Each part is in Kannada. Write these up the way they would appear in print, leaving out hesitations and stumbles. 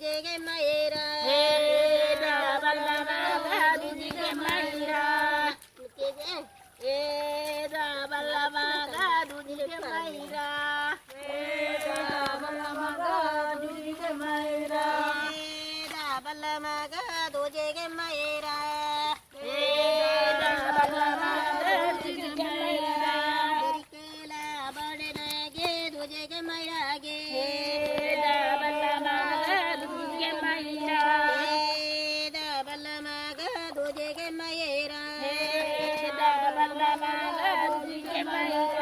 ದೂಜೆಗೆ ಮೈರ ದೂಜಿಗೆ ಮೈರ ಏದ ಬಲ್ಲ ಮಗ ದೂಜಿಗೆ ಮೈರ ದೂಜಿಗೆ ಮೈರ ಬಲ್ಲ ಮಗ ದೂಜೆಗೆ ಮೈರ ಬಲ್ಲ ಮಗ ದೂಜಿಗೆ ಮೈರ ಕೆಲ ಬಡನಗೆ ದೂಜೆಗೆ ಮೈರಾಗೆ ಬಲ್ಲ ಮಗ ದೂಜಿಗೆ ಮೈರ ಬಲ್ಲ ಮಗ ದೂಜೆಗೆ ಮೈರ ಬಲ್ಲ ಮಗ ದೂಜಿಗೆ ಮೈರ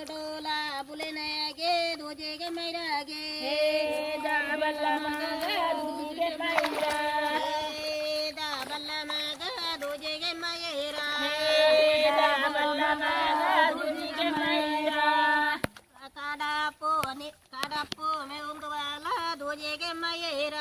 ಡೋಲಾ ಬುಲೆನಗೆ ದೂಜೆಗೆ ಮೈರಾಗೆ ಬಲ್ಲ ಮಗ ದೂಜಿಗೆ ಮೈರ ಬಲ್ಲ ಮಗ ದೂಜೆಗೆ ಮೈರ ಬಲ್ಲ ಮಗ ದೂಜಿಗೆ ಮೈರ ಕಾಡಪ್ಪು ಮೆ ಉಂಗುವಲ ದೂಜೆಗೆ ಮೈರ